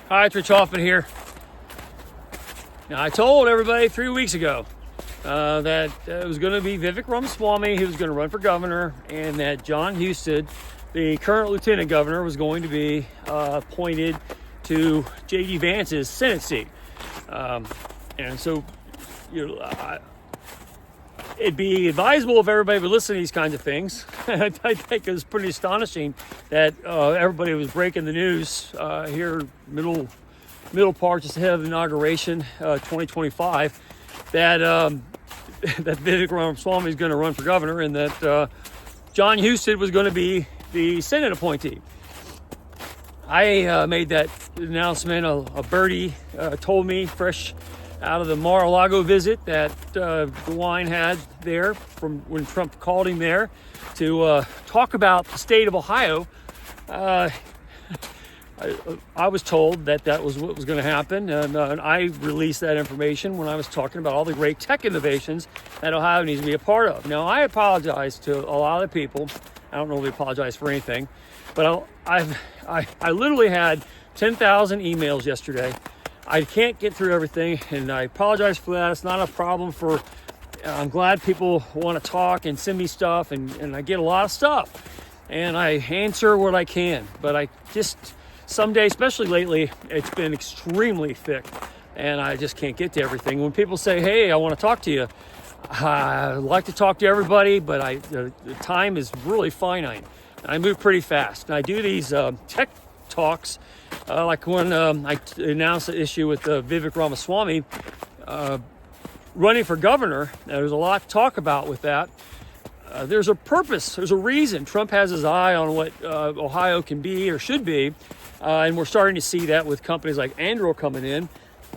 Hi, it's Rich Hoffman here. Now, I told everybody 3 weeks ago that it was going to be Vivek Ramaswamy who was going to run for governor, and that John Husted, the current lieutenant governor, was going to be appointed to J.D. Vance's Senate seat. And so, it'd be advisable if everybody would listen to these kinds of things. I think it was pretty astonishing that everybody was breaking the news here middle part just ahead of the inauguration 2025 that that Vivek Ramaswamy is going to run for governor, and that John Husted was going to be the Senate appointee. I made that announcement. A birdie told me fresh out of the Mar-a-Lago visit that DeWine had there from when Trump called him there to talk about the state of Ohio. I was told that was what was going to happen, and I released that information when I was talking about all the great tech innovations that Ohio needs to be a part of. Now, I apologize to a lot of people. I don't really apologize for anything, but I literally had 10,000 emails yesterday. I can't get through everything, and I apologize for that. It's not a problem for, I'm glad people want to talk and send me stuff, and I get a lot of stuff, and I answer what I can, but I just, some days, especially lately, it's been extremely thick, and I just can't get to everything. When people say, hey, I want to talk to you, I like to talk to everybody, but the time is really finite. I move pretty fast, and I do these tech talks, like when I announced the issue with Vivek Ramaswamy running for governor. Now, there's a lot to talk about with that. There's a purpose, there's a reason. Trump has his eye on what Ohio can be or should be, and we're starting to see that with companies like Anduril coming in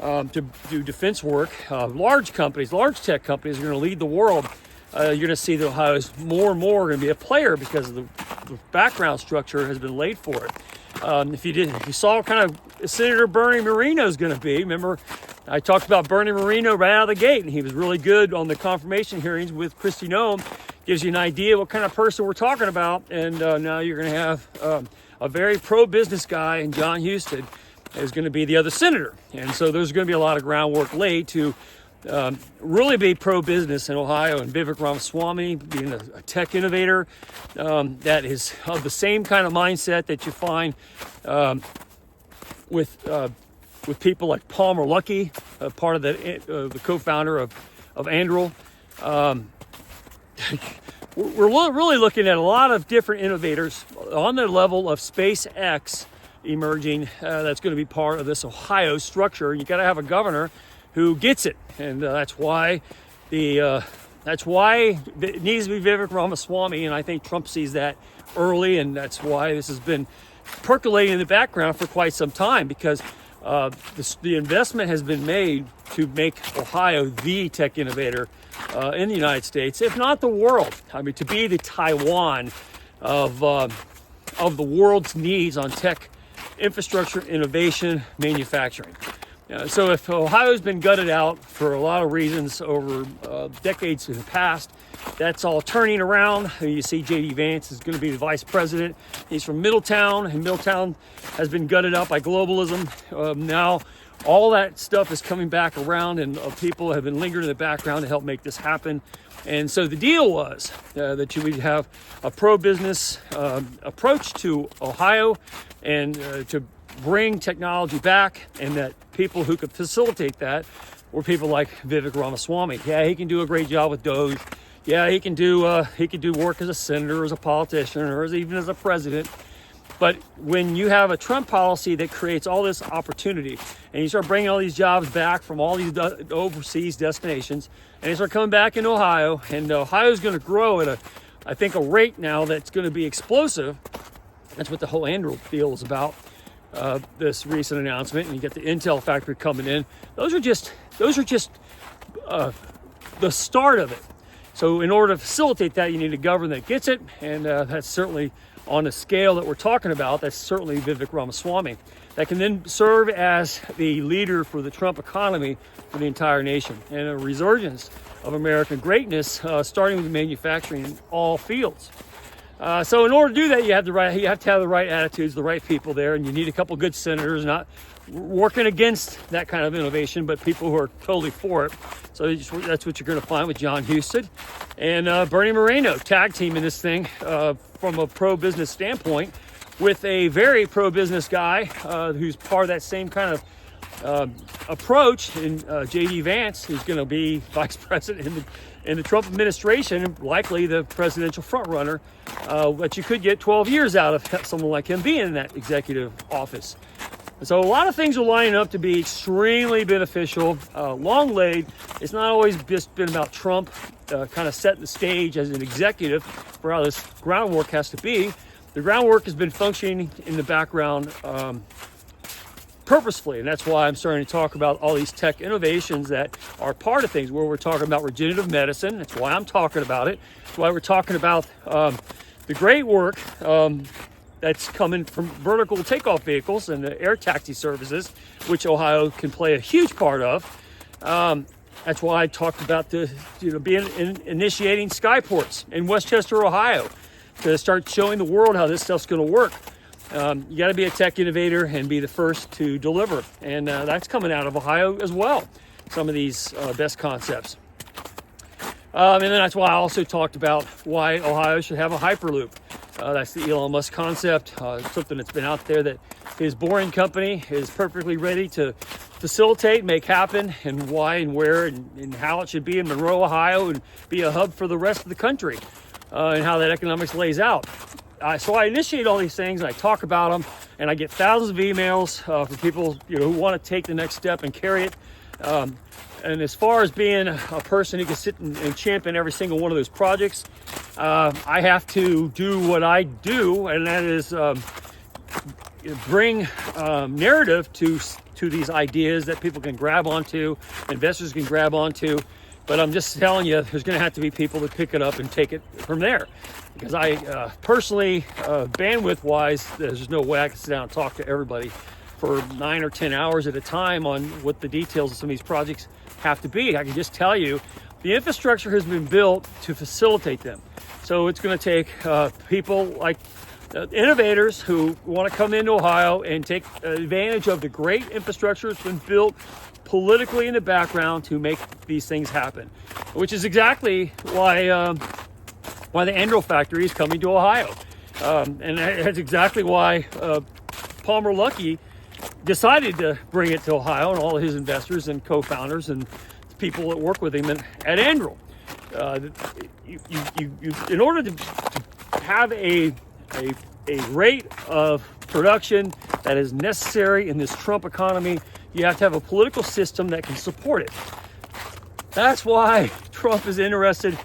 to do defense work. Large companies, large tech companies are going to lead the world. You're going to see that Ohio is more and more going to be a player because of the background structure has been laid for it. If you saw what kind of Senator Bernie Moreno is going to be, remember I talked about Bernie Moreno right out of the gate, and he was really good on the confirmation hearings with Kristi Noem. Gives you an idea what kind of person we're talking about, and now you're going to have a very pro-business guy, and John Husted is going to be the other senator. And so there's going to be a lot of groundwork laid to really be pro-business in Ohio, and Vivek Ramaswamy being a tech innovator that is of the same kind of mindset that you find with people like Palmer Luckey, part of the co-founder of Anduril. We're really looking at a lot of different innovators on the level of SpaceX emerging. That's going to be part of this Ohio structure. You got to have a governor who gets it, and that's why it needs to be Vivek Ramaswamy, and I think Trump sees that early, and that's why this has been percolating in the background for quite some time, because the investment has been made to make Ohio the tech innovator in the United States, if not the world. I mean, to be the Taiwan of the world's needs on tech infrastructure, innovation, manufacturing. So if Ohio's been gutted out for a lot of reasons over decades in the past, that's all turning around. You see J.D. Vance is going to be the vice president. He's from Middletown, and Middletown has been gutted out by globalism. Now all that stuff is coming back around, and people have been lingering in the background to help make this happen. And so the deal was that you would have a pro-business approach to Ohio, and to bring technology back, and that people who could facilitate that were people like Vivek Ramaswamy. Yeah, he can do a great job with Doge. Yeah, he can do work as a senator, as a politician, or even as a president. But when you have a Trump policy that creates all this opportunity, and you start bringing all these jobs back from all these overseas destinations, and they start coming back in Ohio, and Ohio is going to grow at a rate now that's going to be explosive. That's what the whole Anduril deal is about. This recent announcement, and you get the Intel factory coming in. Those are just the start of it. So in order to facilitate that, you need a governor that gets it, and that's certainly on the scale that we're talking about. That's certainly Vivek Ramaswamy, that can then serve as the leader for the Trump economy for the entire nation, and a resurgence of American greatness, starting with manufacturing in all fields. So in order to do that, you have to have the right attitudes, the right people there, and you need a couple good senators, not working against that kind of innovation, but people who are totally for it. So that's what you're going to find with John Husted and Bernie Moreno tag teaming this thing from a pro-business standpoint with a very pro-business guy who's part of that same kind of approach in J.D. Vance, who's going to be vice president in the Trump administration, likely the presidential frontrunner. But you could get 12 years out of someone like him being in that executive office. And so a lot of things are lining up to be extremely beneficial, long laid. It's not always just been about Trump kind of setting the stage as an executive for how this groundwork has to be. The groundwork has been functioning in the background purposefully, and that's why I'm starting to talk about all these tech innovations that are part of things, where we're talking about regenerative medicine. That's why I'm talking about it. That's why we're talking about the great work that's coming from vertical takeoff vehicles and the air taxi services, which Ohio can play a huge part of. That's why I talked about initiating skyports in Westchester, Ohio, to start showing the world how this stuff's going to work. You got to be a tech innovator and be the first to deliver, and that's coming out of Ohio as well. Some of these best concepts, and then that's why I also talked about why Ohio should have a hyperloop. That's the Elon Musk concept, something that's been out there that his Boring Company is perfectly ready to facilitate, make happen, and why and where and how it should be in Monroe, Ohio, and be a hub for the rest of the country, and how that economics lays out. So I initiate all these things, and I talk about them, and I get thousands of emails from people who want to take the next step and carry it. And as far as being a person who can sit and champion every single one of those projects, I have to do what I do, and that is bring narrative to these ideas that people can grab onto, investors can grab onto. But I'm just telling you, there's going to have to be people that pick it up and take it from there. Because I personally, bandwidth-wise, there's just no way I can sit down and talk to everybody for 9 or 10 hours at a time on what the details of some of these projects have to be. I can just tell you, the infrastructure has been built to facilitate them. So it's going to take people like innovators who want to come into Ohio and take advantage of the great infrastructure that's been built politically in the background to make these things happen, which is exactly why the Anduril factory is coming to Ohio. And that's exactly why Palmer Luckey decided to bring it to Ohio, and all of his investors and co-founders and people that work with him at Anduril. In order to have a rate of production that is necessary in this Trump economy, you have to have a political system that can support it. That's why Trump is interested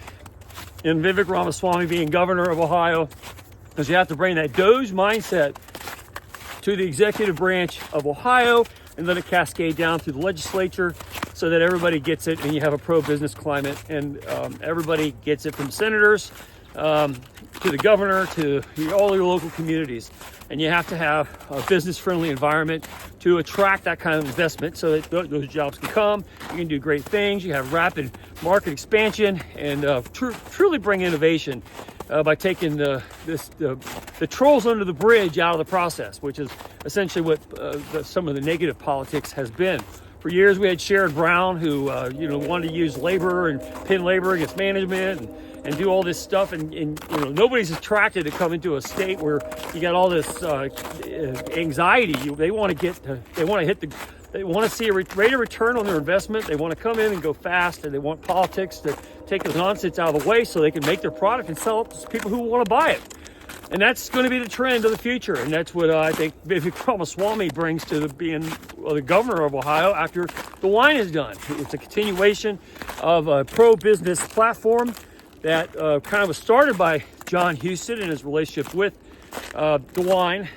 in Vivek Ramaswamy being governor of Ohio, because you have to bring that Doge mindset to the executive branch of Ohio and let it cascade down through the legislature so that everybody gets it and you have a pro-business climate, and everybody gets it from senators to the governor to all your local communities. And you have to have a business-friendly environment to attract that kind of investment so that those jobs can come. You can do great things. You have rapid market expansion and truly bring innovation by taking the trolls under the bridge out of the process, which is essentially what some of the negative politics has been. For years, we had Sherrod Brown, who wanted to use labor and pin labor against management and do all this stuff, and nobody's attracted to come into a state where you got all this anxiety. They want to see a rate of return on their investment. They want to come in and go fast, and they want politics to take the nonsense out of the way so they can make their product and sell it to people who want to buy it. And that's going to be the trend of the future, and that's what I think Vivek Ramaswamy brings to being the governor of Ohio after the wine is done. It's a continuation of a pro-business platform that kind of was started by John Husted and his relationship with the wine.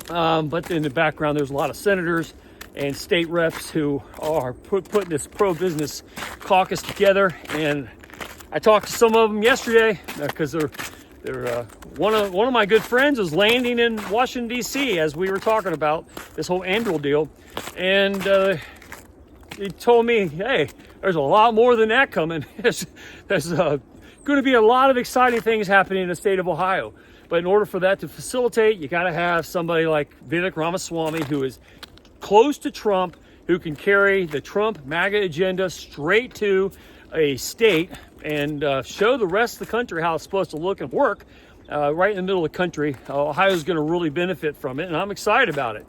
But in the background, there's a lot of senators and state reps who are putting this pro-business caucus together. And I talked to some of them yesterday because one of my good friends was landing in Washington, D.C. as we were talking about this whole Anduril deal. And he told me, hey, there's a lot more than that coming. There's going to be a lot of exciting things happening in the state of Ohio. But in order for that to facilitate, you got to have somebody like Vivek Ramaswamy, who is close to Trump, who can carry the Trump MAGA agenda straight to a state and show the rest of the country how it's supposed to look and work. Right in the middle of the country, Ohio's going to really benefit from it, and I'm excited about it.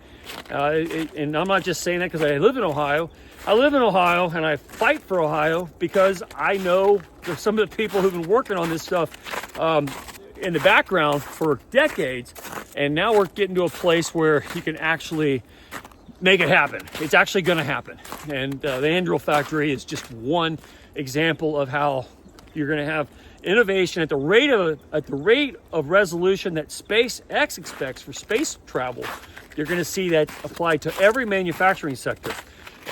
And I'm not just saying that because I live in Ohio. I live in Ohio, and I fight for Ohio because I know some of the people who've been working on this stuff in the background for decades, and now we're getting to a place where you can actually make it happen. It's actually going to happen, and the Anduril factory is just one example of how you're going to have innovation at the rate of resolution that SpaceX expects for space travel. You're going to see that applied to every manufacturing sector,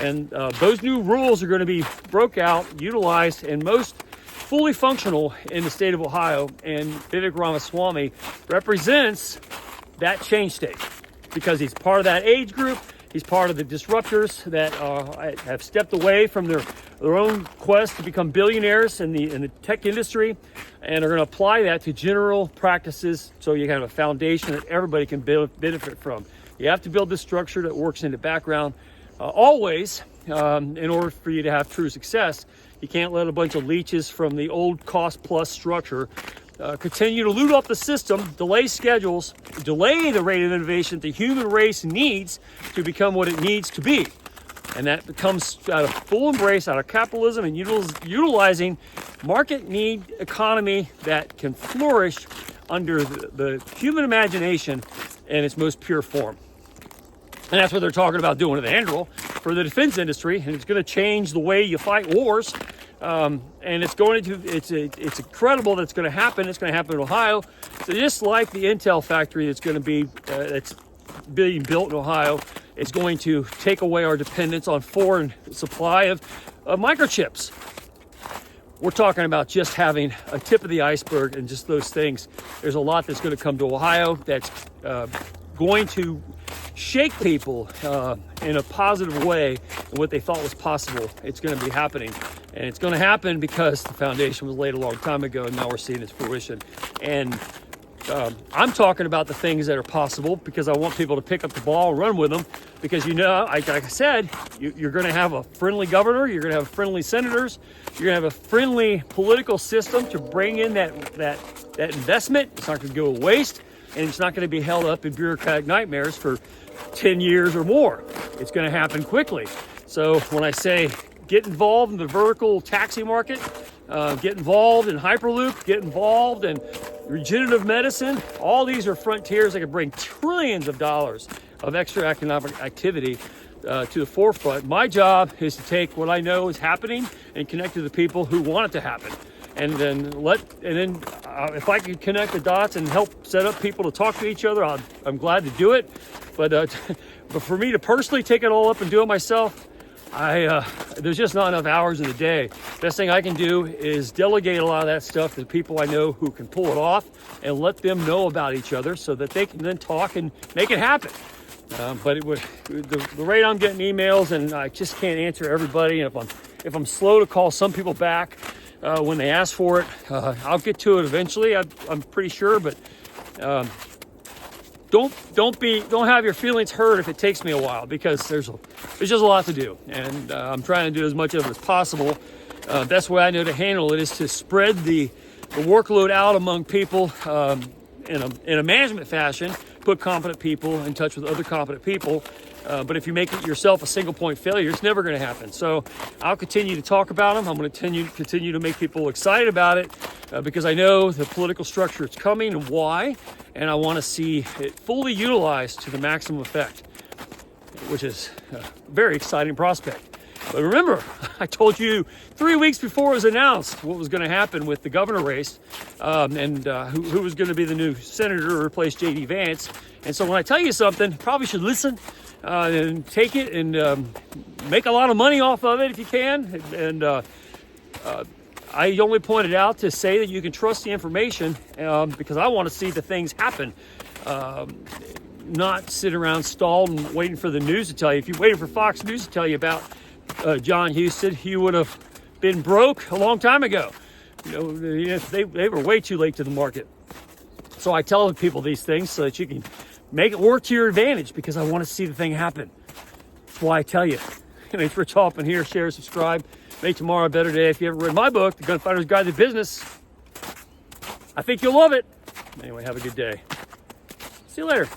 and those new rules are going to be broke out, utilized, and most fully functional in the state of Ohio. And Vivek Ramaswamy represents that change state because he's part of that age group. He's part of the disruptors that have stepped away from their own quest to become billionaires in the tech industry, and are going to apply that to general practices so you have a foundation that everybody can benefit from. You have to build this structure that works in the background always in order for you to have true success. You can't let a bunch of leeches from the old cost-plus structure continue to loot up the system, delay schedules, delay the rate of innovation the human race needs to become what it needs to be. And that becomes out of full embrace, out of capitalism, and utilizing market need economy that can flourish under the human imagination in its most pure form. And that's what they're talking about doing with Anduril for the defense industry, and it's going to change the way you fight wars. And it's incredible that it's going to happen. It's going to happen in Ohio. So just like the Intel factory that's going to be that's being built in Ohio, it's going to take away our dependence on foreign supply of microchips. We're talking about just having a tip of the iceberg and just those things. There's a lot that's going to come to Ohio that's going to shake people in a positive way, and what they thought was possible, it's going to be happening. And it's going to happen because the foundation was laid a long time ago, and now we're seeing its fruition. And I'm talking about the things that are possible because I want people to pick up the ball and run with them, because like I said, you're going to have a friendly governor, you're going to have friendly senators, you're going to have a friendly political system to bring in that investment. It's not going to go to waste, and it's not going to be held up in bureaucratic nightmares for 10 years or more. It's going to happen quickly. So when I say get involved in the vertical taxi market, get involved in Hyperloop, get involved in regenerative medicine, all these are frontiers that can bring trillions of dollars of extra economic activity to the forefront. My job is to take what I know is happening and connect to the people who want it to happen. And then if I can connect the dots and help set up people to talk to each other, I'm glad to do it. But for me to personally take it all up and do it myself, there's just not enough hours in the day. Best thing I can do is delegate a lot of that stuff to people I know who can pull it off, and let them know about each other so that they can then talk and make it happen. But the rate I'm getting emails, and I just can't answer everybody. And if I'm slow to call some people back when they ask for it, I'll get to it eventually. I'm pretty sure, but don't have your feelings hurt if it takes me a while, because there's just a lot to do, and I'm trying to do as much of it as possible. Best way I know to handle it is to spread the workload out among people in a management fashion. Put competent people in touch with other competent people. But if you make it yourself a single point failure, it's never going to happen. So I'll continue to talk about them. I'm going to continue to make people excited about it because I know the political structure is coming and why, and I want to see it fully utilized to the maximum effect, which is a very exciting prospect. But remember, I told you 3 weeks before it was announced what was going to happen with the governor race, and who was going to be the new senator to replace J.D. Vance. And so when I tell you something, you probably should listen and take it and make a lot of money off of it if you can. And I only pointed out to say that you can trust the information because I want to see the things happen. Not sit around stalled and waiting for the news to tell you. If you're waiting for Fox News to tell you about John Huston, you would have been broke a long time ago. You know, they were way too late to the market. So I tell people these things so that you can make it work to your advantage, because I want to see the thing happen. That's why I tell you. Thanks for talking here. Share, subscribe. Make tomorrow a better day. If you haven't read my book, The Gunfighter's Guide to Business, I think you'll love it. Anyway, have a good day. See you later.